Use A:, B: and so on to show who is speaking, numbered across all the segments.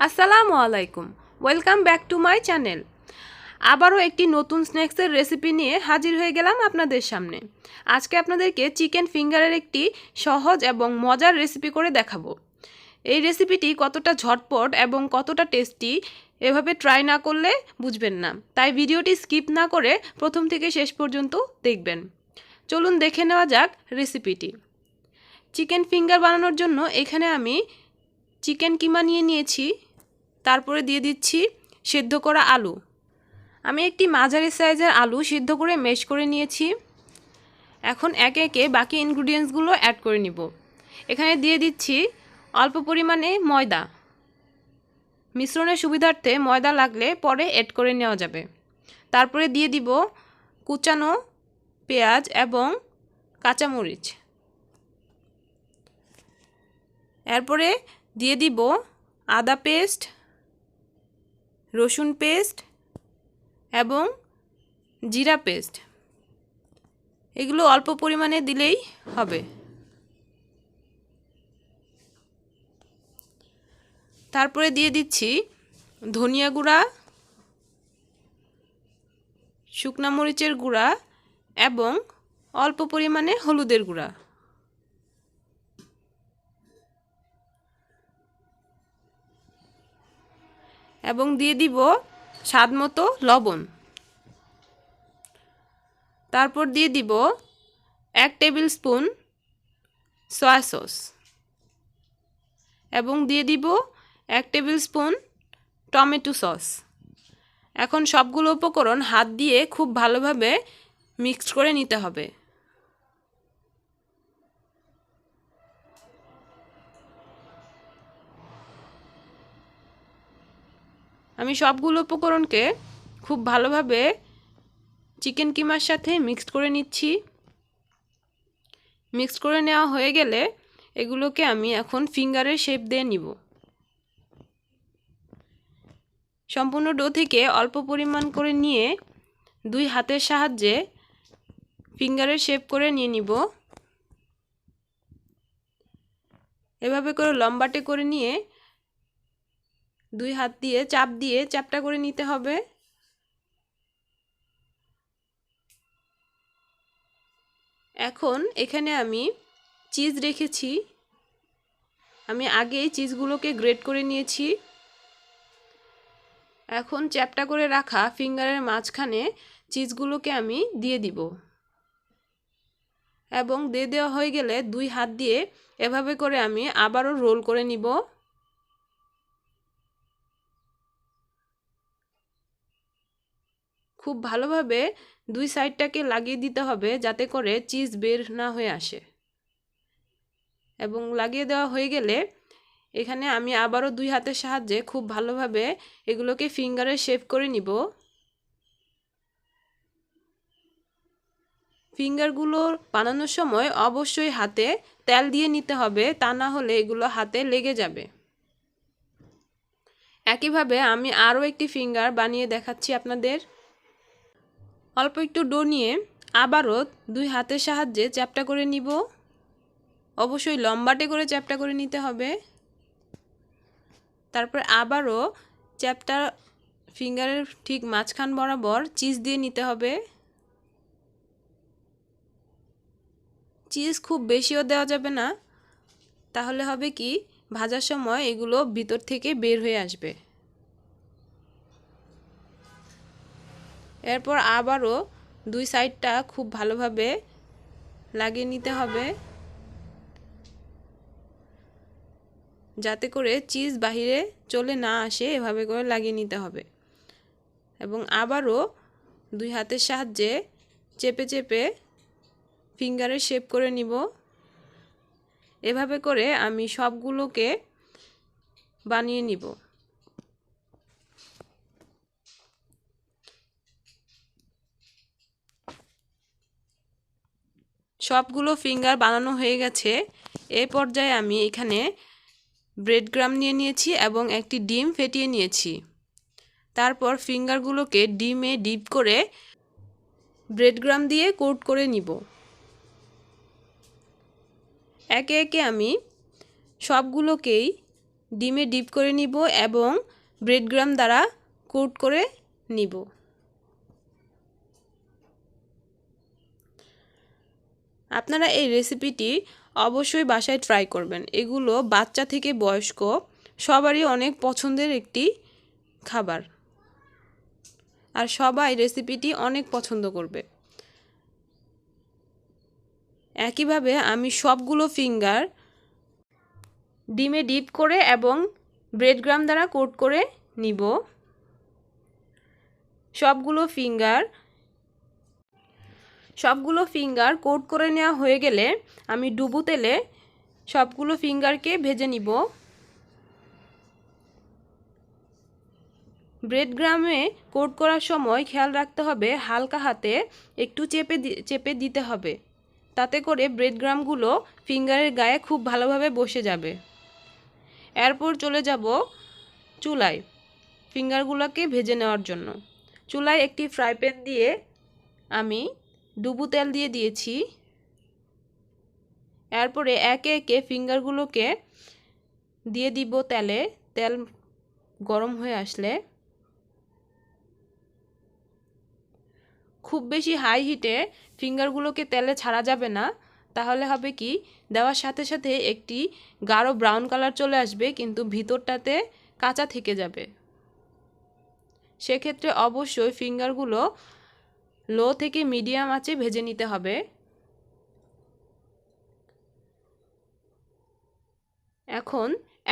A: আসসালামু আলাইকুম, welcome back to my channel. আবারও একটি নতুন স্ন্যাক্সের রেসিপি নিয়ে হাজির হয়ে গেলাম আপনাদের সামনে। আজকে আপনাদেরকে চিকেন ফিঙ্গারের একটি সহজ এবং মজার রেসিপি করে দেখাবো। এই রেসিপিটি কতটা ঝটপট এবং কতটা টেস্টি এভাবে ট্রাই না করলে বুঝবেন না, তাই ভিডিওটি স্কিপ না করে প্রথম থেকে শেষ পর্যন্ত দেখবেন। চলুন দেখে নেওয়া যাক রেসিপিটি। চিকেন ফিঙ্গার বানানোর জন্য এখানে আমি চিকেন কিমা নিয়েছি। তারপরে দিয়ে দিচ্ছি সিদ্ধ করা আলু। আমি একটি মাঝারি সাইজের আলু সিদ্ধ করে ম্যাশ করে নিয়েছি। এখন একে একে বাকি ইনগ্রিডিয়েন্টসগুলো অ্যাড করে নিব। এখানে দিয়ে দিচ্ছি অল্প পরিমাণে ময়দা। মিশ্রণের সুবিধার্থে ময়দা লাগলে পরে অ্যাড করে নেওয়া যাবে। তারপরে দিয়ে দিব কুচানো পেঁয়াজ এবং কাঁচামরিচ। এরপরে দিয়ে দিব আদা পেস্ট, রসুন পেস্ট এবং জিরা পেস্ট। এগুলো অল্প পরিমাণে দিলেই হবে। তারপরে দিয়ে দিচ্ছি ধনিয়া গুঁড়া, শুকনা মরিচের গুঁড়া এবং অল্প পরিমাণে হলুদের গুঁড়া। এবং দিয়ে দিব স্বাদমতো লবণ। তারপর দিয়ে দিব 1 টেবিল স্পুন সয়া সস এবং দিয়ে দিব 1 টেবিল স্পুন টমেটো সস। এখন সবগুলো উপকরণ হাত দিয়ে খুব ভালোভাবে মিক্সড করে নিতে হবে। আমি সবগুলো উপকরণকে খুব ভালোভাবে চিকেন কিমার সাথে মিক্সড করে নিচ্ছি। মিক্সড করে নেওয়া হয়ে গেলে এগুলোকে আমি এখন ফিঙ্গারের শেপ দিয়ে নিব। সম্পূর্ণ ডো থেকে অল্প পরিমাণ করে নিয়ে দুই হাতের সাহায্যে ফিঙ্গারের শেপ করে নিয়ে নিব। এভাবে করে লম্বাটে করে নিয়ে দুই হাত দিয়ে চাপ দিয়ে চ্যাপটা করে নিতে হবে। এখন এখানে আমি চিজ রেখেছি। আমি আগেই চিজগুলোকে গ্রেট করে নিয়েছি। এখন চ্যাপটা করে রাখা ফিঙ্গারের মাঝখানে চিজগুলোকে আমি দিয়ে দিব এবং দিয়ে দেওয়া হয়ে গেলে দুই হাত দিয়ে এভাবে করে আমি আবারও রোল করে নিব। খুব ভালোভাবে দুই সাইডটাকে লাগিয়ে দিতে হবে যাতে করে চিজ বের না হয়ে আসে। এবং লাগিয়ে দেওয়া হয়ে গেলে এখানে আমি আবারও দুই হাতের সাহায্যে খুব ভালোভাবে এগুলোকে ফিঙ্গারে শেপ করে নিব। ফিঙ্গারগুলো বানানোর সময় অবশ্যই হাতে তেল দিয়ে নিতে হবে, তা না হলে এগুলো হাতে লেগে যাবে। একইভাবে আমি আরও একটি ফিঙ্গার বানিয়ে দেখাচ্ছি আপনাদের। অল্প একটু ডো নিয়ে আবারও দুই হাতের সাহায্যে চ্যাপটা করে নিব। অবশ্যই লম্বাটে করে চ্যাপটা করে নিতে হবে। তারপর আবারও চ্যাপটা ফিঙ্গারের ঠিক মাঝখান বরাবর চিজ দিয়ে নিতে হবে। চিজ খুব বেশিও দেওয়া যাবে না, তাহলে হবে কি ভাজার সময় এগুলো ভিতর থেকে বের হয়ে আসবে। এরপর আবারও দুই সাইডটা খুব ভালোভাবে লাগিয়ে নিতে হবে যাতে করে চিজ বাহিরে চলে না আসে। এভাবে করে লাগিয়ে নিতে হবে এবং আবারও দুই হাতের সাহায্যে চেপে চেপে ফিঙ্গারের শেপ করে নিব। এভাবে করে আমি সবগুলোকে বানিয়ে নিব। সবগুলো ফিঙ্গার বানানো হয়ে গেছে। এই পর্যায়ে আমি এখানে ব্রেড ক্রাম্ব নিয়ে নিয়েছি এবং একটি ডিম ফেটিয়ে নিয়েছি। তারপর ফিঙ্গারগুলোকে ডিমে ডিপ করে ব্রেড ক্রাম্ব দিয়ে কোট করে নিব। একে একে আমি সবগুলোকেই ডিমে ডিপ করে নিব এবং ব্রেড ক্রাম্ব দ্বারা কোট করে নিব। আপনারা এই রেসিপিটি অবশ্যই বাসায় ট্রাই করবেন। এগুলো বাচ্চা থেকে বয়স্ক সবারই অনেক পছন্দের একটি খাবার, আর সবাই রেসিপিটি অনেক পছন্দ করবে। একইভাবে আমি সবগুলো ফিঙ্গার ডিমে ডিপ করে এবং ব্রেড ক্রাম্ব দ্বারা কোট করে নিব। সবগুলো ফিঙ্গার কোট করে নেওয়া হয়ে গেলে আমি ডুবো তেলে সবগুলো ফিঙ্গারকে ভেজে নিব। ব্রেড ক্রাম্বে কোট করার সময় খেয়াল রাখতে হবে হালকা হাতে একটু চেপে দিতে হবে, তাতে করে ব্রেড ক্রাম্বগুলো ফিঙ্গারের গায়ে খুব ভালোভাবে বসে যাবে। এরপর চলে যাব চুলায় ফিঙ্গারগুলোকে ভেজে নেওয়ার জন্য। চুলায় একটি ফ্রাই প্যান দিয়ে আমি ডুবো তেল দিয়ে দিয়েছি। এরপরে একে একে ফিঙ্গারগুলোকে দিয়ে দিব তেলে। তেল গরম হয়ে আসলে খুব বেশি হাই হিটে ফিঙ্গারগুলোকে তেলে ছাড়া যাবে না, তাহলে হবে কি দেওয়ার সাথে সাথে একটি গাঢ় ব্রাউন কালার চলে আসবে, কিন্তু ভিতরটাতে কাঁচা থেকে যাবে। সেক্ষেত্রে অবশ্যই ফিঙ্গারগুলো লো থেকে মিডিয়াম আঁচে ভেজে নিতে হবে। এখন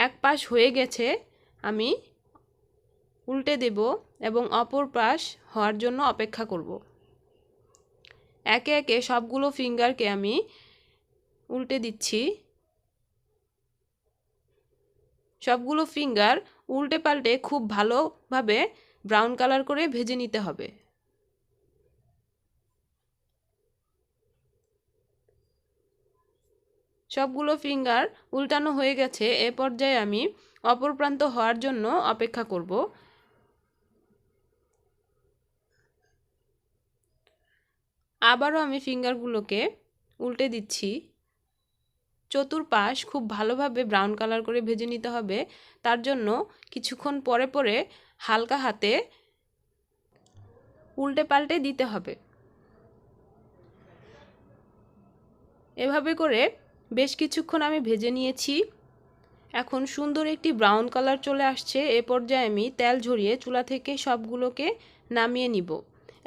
A: এক পাশ হয়ে গেছে, আমি উল্টে দেব এবং অপর পাশ হওয়ার জন্য অপেক্ষা করব। একে একে সবগুলো ফিঙ্গারকে আমি উল্টে দিচ্ছি। সবগুলো ফিঙ্গার উল্টে পাল্টে খুব ভালোভাবে ব্রাউন কালার করে ভেজে নিতে হবে। সবগুলো ফিঙ্গার উল্টানো হয়ে গেছে। এ পর্যায়ে আমি অপর প্রান্ত হওয়ার জন্য অপেক্ষা করব। আবারও আমি ফিঙ্গারগুলোকে উল্টে দিচ্ছি। চতুর্পাশ খুব ভালোভাবে ব্রাউন কালার করে ভেজে নিতে হবে। তার জন্য কিছুক্ষণ পরে পরে হালকা হাতে উল্টে পাল্টে দিতে হবে। এভাবে করে বেশ কিছুক্ষণ আমি ভেজে নিয়েছি। এখন সুন্দর একটি ব্রাউন কালার চলে আসছে। এ পর্যায়ে আমি তেল ঝরিয়ে চুলা থেকে সবগুলোকে নামিয়ে নিব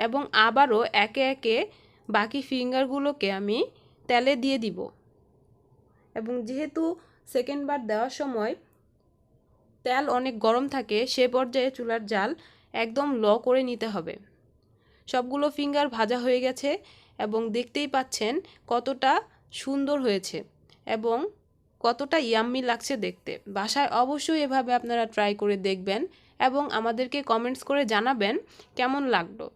A: এবং আবারও একে একে বাকি ফিঙ্গারগুলোকে আমি তেলে দিয়ে দিব। এবং যেহেতু সেকেন্ড বার দেওয়ার সময় তেল অনেক গরম থাকে, সে পর্যায়ে চুলার জাল একদম লো করে নিতে হবে। সবগুলো ফিঙ্গার ভাজা হয়ে গেছে এবং দেখতেই পাচ্ছেন কতটা সুন্দর হয়েছে এবং কতটা ইয়াম্মি লাগছে দেখতে। বাসায় অবশ্যই এভাবে আপনারা ট্রাই করে দেখবেন এবং আমাদেরকে কমেন্টস করে জানাবেন কেমন লাগলো।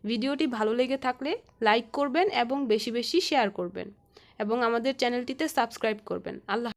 A: ভিডিওটি ভালো লেগে থাকলে লাইক করবেন এবং বেশি বেশি শেয়ার করবেন এবং আমাদের চ্যানেলটিতে সাবস্ক্রাইব করবেন। আল্লাহ।